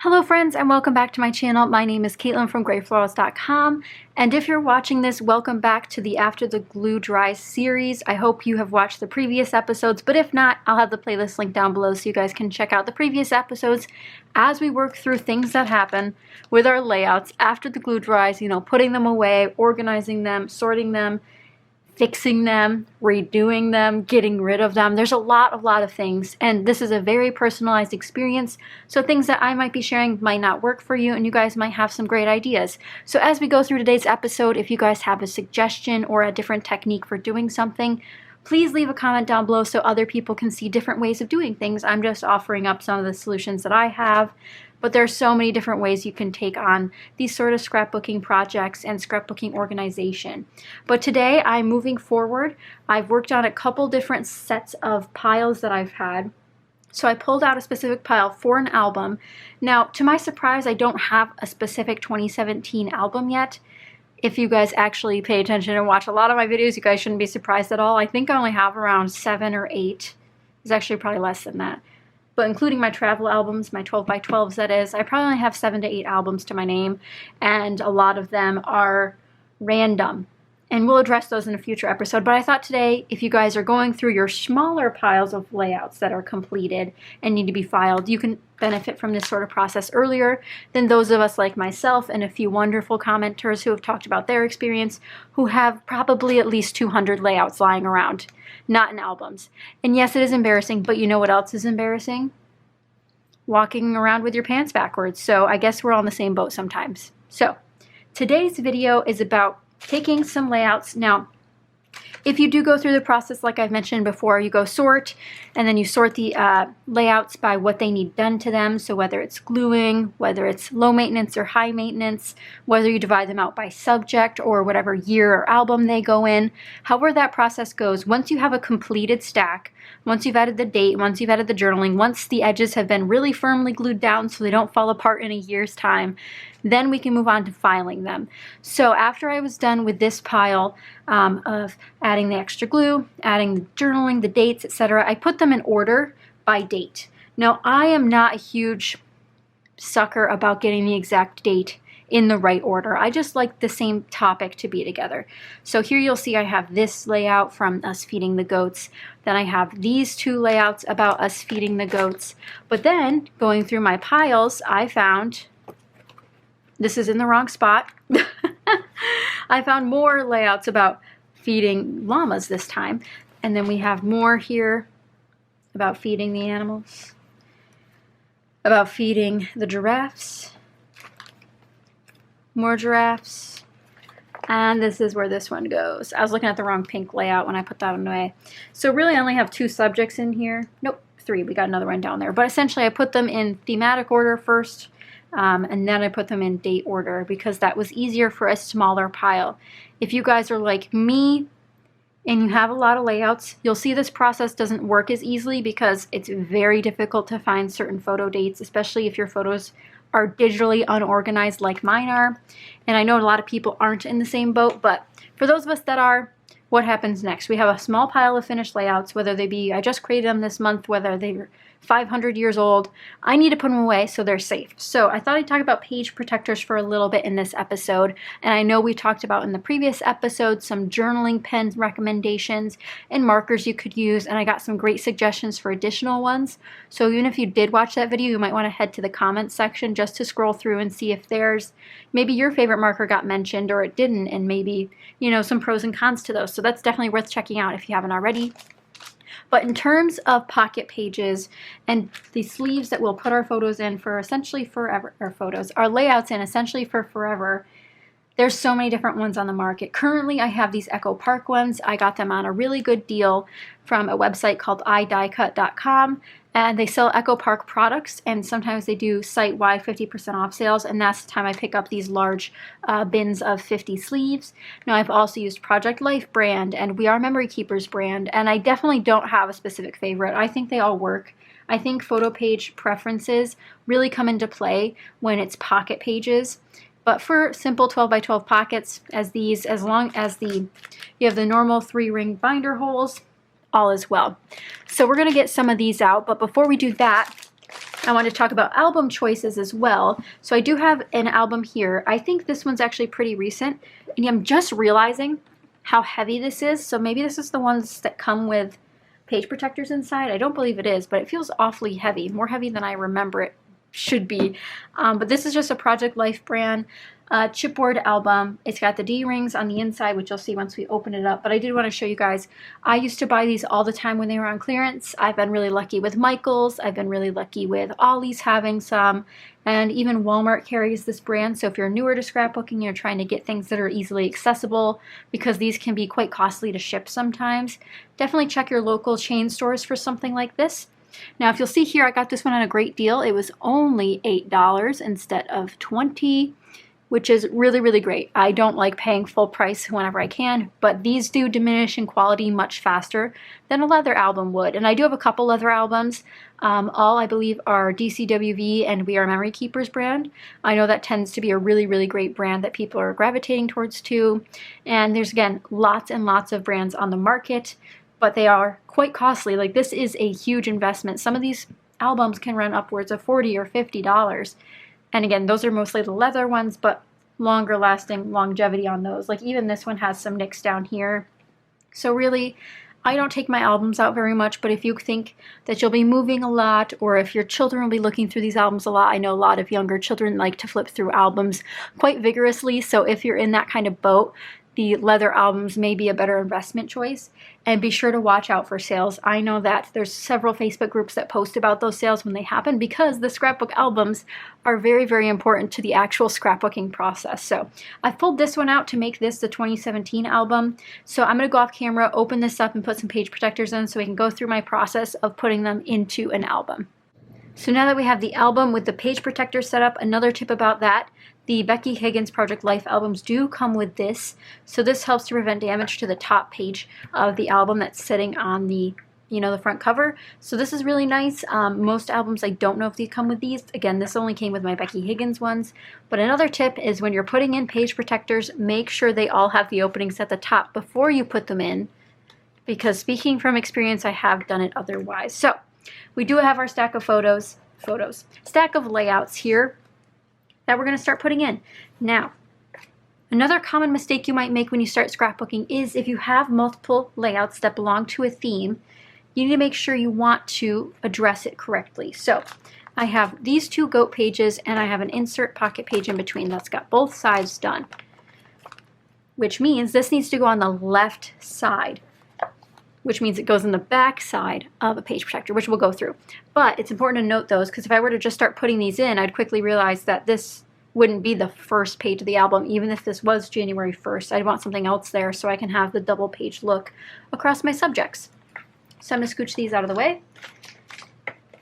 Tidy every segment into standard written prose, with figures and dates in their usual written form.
Hello friends and welcome back to my channel. My name is Katelyn from Florals.com, and if you're watching this, welcome back to the After the Glue Dries series. I hope you have watched the previous episodes, but if not, I'll have the playlist link down below so you guys can check out the previous episodes as we work through things that happen with our layouts after the glue dries, putting them away, organizing them, sorting them, fixing them, redoing them, getting rid of them. There's a lot of things, and this is a very personalized experience, so things that I might be sharing might not work for you, and you guys might have some great ideas. So as we go through today's episode, if you guys have a suggestion or a different technique for doing something, please leave a comment down below so other people can see different ways of doing things. I'm just offering up some of the solutions that I have, but there are so many different ways you can take on these sort of scrapbooking projects and scrapbooking organization. But today, I'm moving forward. I've worked on a couple different sets of piles that I've had. So I pulled out a specific pile for an album. Now, to my surprise, I don't have a specific 2017 album yet. If you guys actually pay attention and watch a lot of my videos, you guys shouldn't be surprised at all. I think I only have around 7 or 8. It's actually probably less than that. But including my travel albums, my 12x12s that is, I probably only have 7 to 8 albums to my name, and a lot of them are random. And we'll address those in a future episode. But I thought today, if you guys are going through your smaller piles of layouts that are completed and need to be filed, you can benefit from this sort of process earlier than those of us like myself and a few wonderful commenters who have talked about their experience, who have probably at least 200 layouts lying around, not in albums. And yes, it is embarrassing, but you know what else is embarrassing? Walking around with your pants backwards. So I guess we're all in the same boat sometimes. So today's video is about taking some layouts. Now, if you do go through the process like I've mentioned before, you go sort, and then you sort the layouts by what they need done to them. So whether it's gluing, whether it's low maintenance or high maintenance, whether you divide them out by subject or whatever year or album they go in, however that process goes, once you have a completed stack, once you've added the date, once you've added the journaling, once the edges have been really firmly glued down so they don't fall apart in a year's time, then we can move on to filing them. So after I was done with this pile of adding the extra glue, adding the journaling, the dates, etc., I put them in order by date. Now, I am not a huge sucker about getting the exact date in the right order. I just like the same topic to be together. So here you'll see I have this layout from us feeding the goats. Then I have these 2 layouts about us feeding the goats. But then going through my piles, I found, this is in the wrong spot, I found more layouts about feeding llamas this time. And then we have more here about feeding the animals, about feeding the giraffes, more giraffes, and this is where this one goes. I was looking at the wrong pink layout when I put that one away. So really I only have 2 subjects in here. Nope, 3. We got another one down there. But essentially I put them in thematic order first, and then I put them in date order because that was easier for a smaller pile. If you guys are like me and you have a lot of layouts, you'll see this process doesn't work as easily because it's very difficult to find certain photo dates, especially if your photos are digitally unorganized like mine are. And I know a lot of people aren't in the same boat, but for those of us that are, what happens next? We have a small pile of finished layouts, whether they be, I just created them this month, whether they're 500 years old. I need to put them away so they're safe. So I thought I'd talk about page protectors for a little bit in this episode. And I know we talked about in the previous episode some journaling pen recommendations and markers you could use. And I got some great suggestions for additional ones. So even if you did watch that video, you might want to head to the comments section just to scroll through and see if there's maybe your favorite marker got mentioned or it didn't, and maybe, some pros and cons to those. So that's definitely worth checking out if you haven't already. But in terms of pocket pages and the sleeves that we'll put our photos in for essentially forever, our layouts in essentially for forever, there's so many different ones on the market. Currently, I have these Echo Park ones. I got them on a really good deal from a website called idiecut.com. And they sell Echo Park products, and sometimes they do site-wide 50% off sales, and that's the time I pick up these large bins of 50 sleeves. Now, I've also used Project Life brand and We Are Memory Keepers brand, and I definitely don't have a specific favorite. I think they all work. I think photo page preferences really come into play when it's pocket pages. But for simple 12x12 pockets, as long as you have the normal 3-ring binder holes, all is well. So we're going to get some of these out, but before we do that, I want to talk about album choices as well. So I do have an album here. I think this one's actually pretty recent, and I'm just realizing how heavy this is. So maybe this is the ones that come with page protectors inside. I don't believe it is, but it feels awfully heavy, more heavy than I remember it should be. But this is just a Project Life brand chipboard album. It's got the D-rings on the inside, which you'll see once we open it up. But I did want to show you guys, I used to buy these all the time when they were on clearance. I've been really lucky with Michaels. I've been really lucky with Ollie's having some, and even Walmart carries this brand. So if you're newer to scrapbooking, you're trying to get things that are easily accessible, because these can be quite costly to ship sometimes, definitely check your local chain stores for something like this. Now, if you'll see here, I got this one on a great deal. It was only $8 instead of $20, which is really, really great. I don't like paying full price whenever I can, but these do diminish in quality much faster than a leather album would. And I do have a couple leather albums. All, I believe, are DCWV and We Are Memory Keepers brand. I know that tends to be a really, really great brand that people are gravitating towards too. And there's, again, lots and lots of brands on the market, but they are quite costly. Like, this is a huge investment. Some of these albums can run upwards of $40 or $50. And again, those are mostly the leather ones, but longer lasting longevity on those. Like, even this one has some nicks down here. So really, I don't take my albums out very much, but if you think that you'll be moving a lot, or if your children will be looking through these albums a lot, I know a lot of younger children like to flip through albums quite vigorously. So if you're in that kind of boat, the leather albums may be a better investment choice. And be sure to watch out for sales. I know that there's several Facebook groups that post about those sales when they happen, because the scrapbook albums are very, very important to the actual scrapbooking process. So I've pulled this one out to make this the 2017 album. So I'm going to go off camera, open this up, and put some page protectors in so we can go through my process of putting them into an album. So now that we have the album with the page protector set up, another tip about that, the Becky Higgins Project Life albums do come with this. So this helps to prevent damage to the top page of the album that's sitting on the, the front cover. So this is really nice. Most albums, I don't know if they come with these. Again, this only came with my Becky Higgins ones. But another tip is, when you're putting in page protectors, make sure they all have the openings at the top before you put them in, because speaking from experience, I have done it otherwise. So we do have our stack of stack of layouts here that we're going to start putting in. Now, another common mistake you might make when you start scrapbooking is, if you have multiple layouts that belong to a theme, you need to make sure you want to address it correctly. So I have these two goat pages, and I have an insert pocket page in between that's got both sides done, which means this needs to go on the left side, which means it goes in the back side of a page protector, which we'll go through. But it's important to note those, because if I were to just start putting these in, I'd quickly realize that this wouldn't be the first page of the album. Even if this was January 1st, I'd want something else there so I can have the double page look across my subjects. So I'm going to scooch these out of the way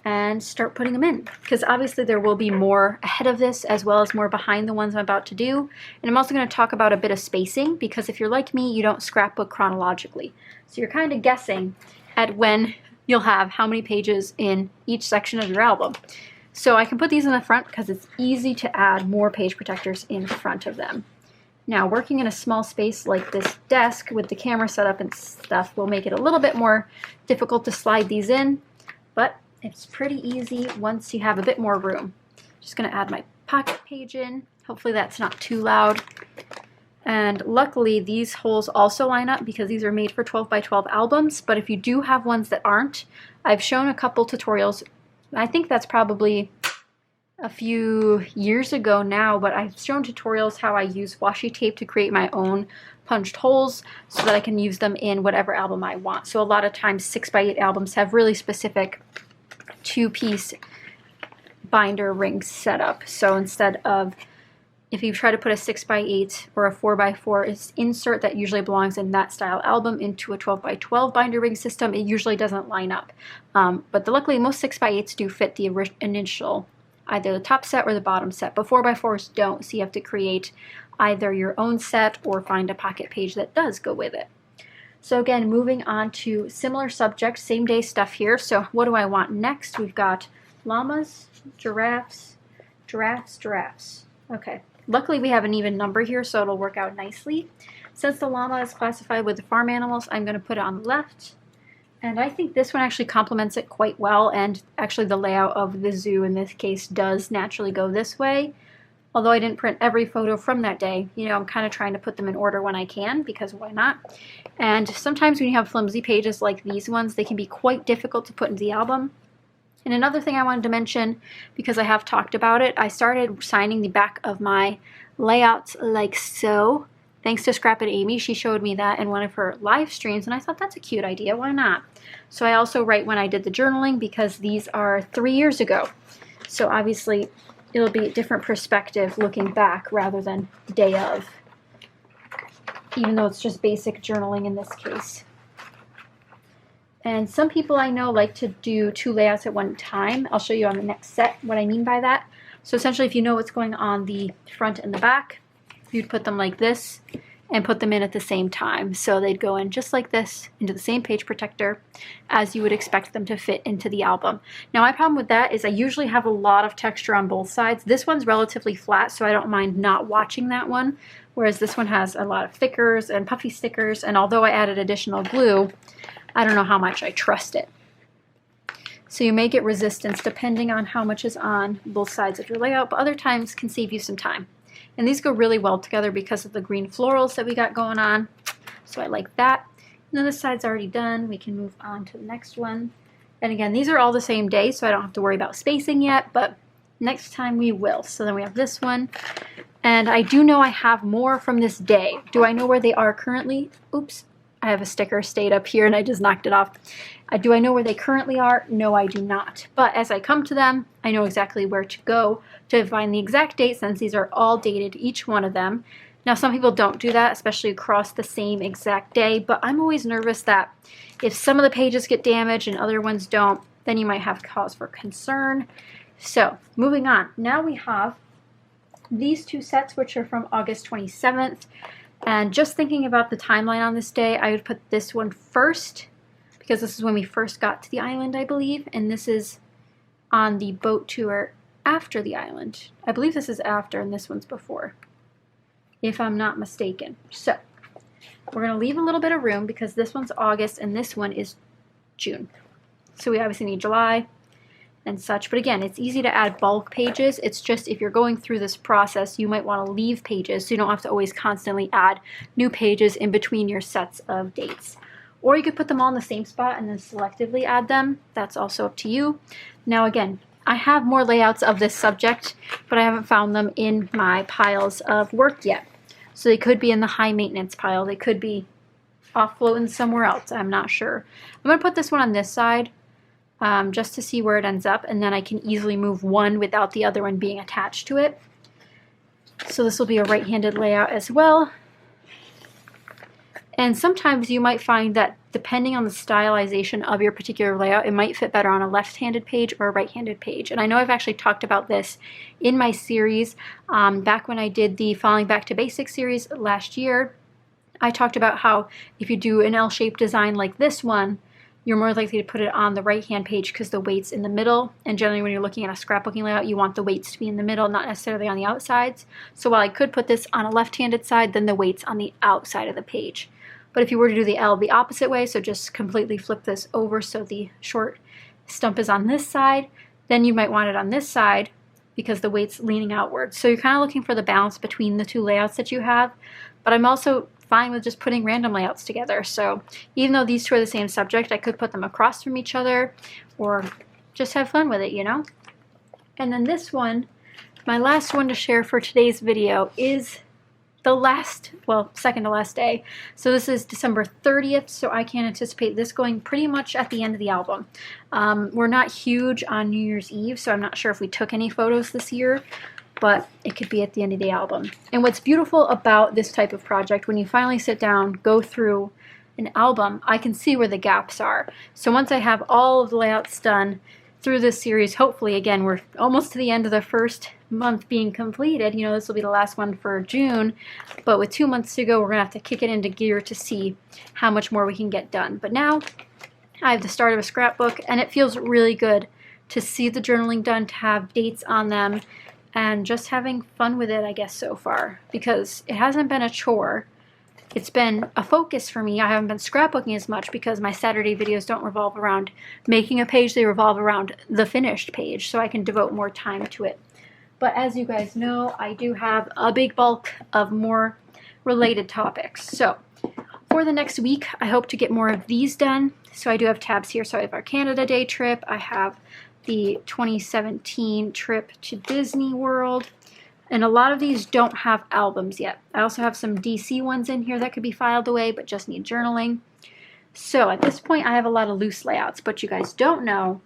and start putting them in, because obviously there will be more ahead of this as well as more behind the ones I'm about to do. And I'm also going to talk about a bit of spacing, because if you're like me, you don't scrapbook chronologically. So you're kind of guessing at when you'll have how many pages in each section of your album. So I can put these in the front because it's easy to add more page protectors in front of them. Now, working in a small space like this desk with the camera set up and stuff will make it a little bit more difficult to slide these in, but it's pretty easy once you have a bit more room. Just going to add my pocket page in. Hopefully that's not too loud. And luckily these holes also line up, because these are made for 12 by 12 albums. But if you do have ones that aren't, I've shown a couple tutorials. I think that's probably a few years ago now, but I've shown tutorials how I use washi tape to create my own punched holes so that I can use them in whatever album I want. So a lot of times 6x8 albums have really specific two-piece binder ring setup. So instead of, if you try to put a 6x8 or a 4x4 insert that usually belongs in that style album into a 12x12 binder ring system, it usually doesn't line up. But luckily most 6x8s do fit the initial, either the top set or the bottom set, but 4x4s don't, so you have to create either your own set or find a pocket page that does go with it. So again, moving on to similar subjects, same day stuff here. So what do I want next? We've got llamas, giraffes. Okay. Luckily we have an even number here, so it'll work out nicely. Since the llama is classified with the farm animals, I'm going to put it on the left, And I think this one actually complements it quite well, and actually the layout of the zoo in this case does naturally go this way. Although I didn't print every photo from that day, you know, I'm kind of trying to put them in order when I can, because why not? And sometimes when you have flimsy pages like these ones, they can be quite difficult to put into the album. And another thing I wanted to mention, because I have talked about it, I started signing the back of my layouts like so. Thanks to Scrap and Amy, she showed me that in one of her live streams, and I thought that's a cute idea, why not? So I also write when I did the journaling, because these are 3 years ago. So obviously it'll be a different perspective looking back rather than day of, even though it's just basic journaling in this case. And some people I know like to do 2 layouts at one time. I'll show you on the next set what I mean by that. So essentially, if you know what's going on the front and the back, you'd put them like this and put them in at the same time. So they'd go in just like this into the same page protector as you would expect them to fit into the album. Now my problem with that is I usually have a lot of texture on both sides. This one's relatively flat, so I don't mind not watching that one, whereas this one has a lot of thickers and puffy stickers, and although I added additional glue, I don't know how much I trust it. So you may get resistance depending on how much is on both sides of your layout, but other times can save you some time. And these go really well together because of the green florals that we got going on. So I like that. And then this side's already done. We can move on to the next one. And again, these are all the same day, so I don't have to worry about spacing yet, but next time we will. So then we have this one. And I do know I have more from this day. Do I know where they are currently? Oops, I have a sticker stayed up here and I just knocked it off. Do I know where they currently are? No, I do not. But as I come to them, I know exactly where to go to find the exact date, since these are all dated, each one of them. Now, some people don't do that, especially across the same exact day, but I'm always nervous that if some of the pages get damaged and other ones don't, then you might have cause for concern. So, moving on. Now we have these 2 sets, which are from August 27th. And just thinking about the timeline on this day, I would put this one first, because this is when we first got to the island, I believe, and this is on the boat tour after the island. I believe this is after and this one's before, if I'm not mistaken. So we're going to leave a little bit of room because this one's August and this one is June. So we obviously need July and such. But again, it's easy to add bulk pages. It's just if you're going through this process, you might want to leave pages so you don't have to always constantly add new pages in between your sets of dates. Or you could put them all in the same spot and then selectively add them. That's also up to you. Now again, I have more layouts of this subject, but I haven't found them in my piles of work yet. So they could be in the high maintenance pile. They could be off floating somewhere else. I'm not sure. I'm going to put this one on this side just to see where it ends up, and then I can easily move one without the other one being attached to it. So this will be a right-handed layout as well. And sometimes you might find that depending on the stylization of your particular layout, it might fit better on a left-handed page or a right-handed page. And I know I've actually talked about this in my series. Back when I did the Falling Back to Basics series last year, I talked about how if you do an L-shaped design like this one, you're more likely to put it on the right-hand page because the weight's in the middle. And generally when you're looking at a scrapbooking layout, you want the weights to be in the middle, not necessarily on the outsides. So while I could put this on a left-handed side, then the weight's on the outside of the page. But if you were to do the L the opposite way, so just completely flip this over so the short stump is on this side, then you might want it on this side because the weight's leaning outward. So you're kind of looking for the balance between the 2 layouts that you have. But I'm also fine with just putting random layouts together. So even though these 2 are the same subject, I could put them across from each other or just have fun with it, you know? And then this one, my last one to share for today's video, is the last, well, second to last day. So this is December 30th, so I can anticipate this going pretty much at the end of the album. We're not huge on New Year's Eve, so I'm not sure if we took any photos this year, but it could be at the end of the album. And what's beautiful about this type of project, when you finally sit down, go through an album, I can see where the gaps are. So once I have all of the layouts done through this series, hopefully, again, we're almost to the end of the first month being completed. You know, this will be the last one for June, but with 2 months to go, we're gonna have to kick it into gear to see how much more we can get done. But now I have the start of a scrapbook, and it feels really good to see the journaling done, to have dates on them, and just having fun with it, I guess, so far, because it hasn't been a chore. it's been a focus for me. I haven't been scrapbooking as much because my Saturday videos don't revolve around making a page, they revolve around the finished page, so I can devote more time to it. But as you guys know, I do have a big bulk of more related topics. So for the next week, I hope to get more of these done. So I do have tabs here. So I have our Canada Day trip. I have the 2017 trip to Disney World. And a lot of these don't have albums yet. I also have some DC ones in here that could be filed away, but just need journaling. So at this point, I have a lot of loose layouts. But you guys don't know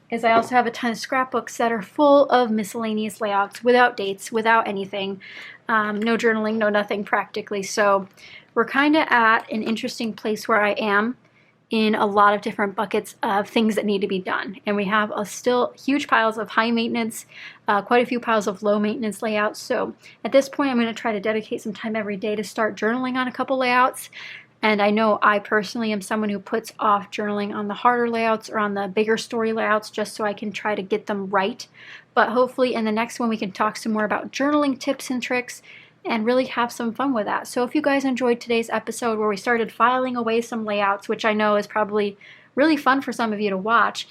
is I also have a ton of scrapbooks that are full of miscellaneous layouts without dates, without anything, no journaling, no nothing practically. So we're kind of at an interesting place where I am in a lot of different buckets of things that need to be done. And we have still huge piles of high maintenance, quite a few piles of low maintenance layouts. So at this point, I'm going to try to dedicate some time every day to start journaling on a couple layouts. And I know I personally am someone who puts off journaling on the harder layouts or on the bigger story layouts just so I can try to get them right. But hopefully in the next one we can talk some more about journaling tips and tricks and really have some fun with that. So if you guys enjoyed today's episode where we started filing away some layouts, which I know is probably really fun for some of you to watch,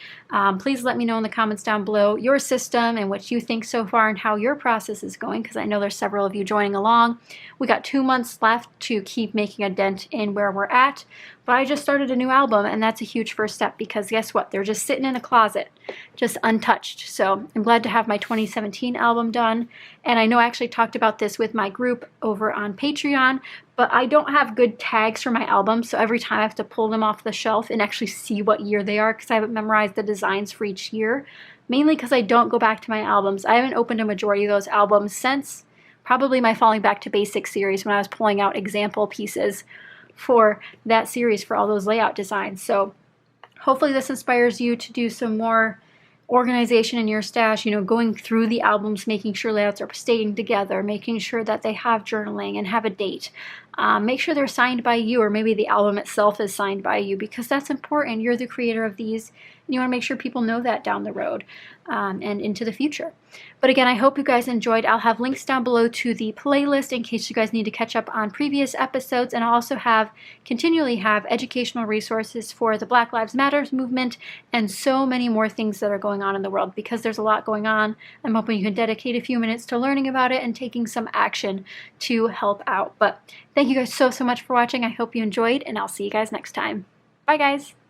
please let me know in the comments down below your system and what you think so far and how your process is going, because I know there's several of you joining along. We got 2 months left to keep making a dent in where we're at, but I just started a new album, and that's a huge first step because guess what? They're just sitting in a closet, just untouched. So I'm glad to have my 2017 album done, and I know I actually talked about this with my group over on Patreon, but I don't have good tags for my albums, so every time I have to pull them off the shelf and actually see what year they are because I haven't memorized the designs for each year, mainly because I don't go back to my albums. I haven't opened a majority of those albums since probably my Falling Back to Basics series when I was pulling out example pieces for that series for all those layout designs. So hopefully this inspires you to do some more organization in your stash, you know, going through the albums, making sure layouts are staying together, making sure that they have journaling and have a date. Make sure they're signed by you, or maybe the album itself is signed by you, because that's important. You're the creator of these, and you want to make sure people know that down the road and into the future. But again, I hope you guys enjoyed. I'll have links down below to the playlist in case you guys need to catch up on previous episodes, and I'll also continually have educational resources for the Black Lives Matter movement and so many more things that are going on in the world, because there's a lot going on. I'm hoping you can dedicate a few minutes to learning about it and taking some action to help out. But thank you guys so much for watching. I hope you enjoyed, and I'll see you guys next time. Bye guys!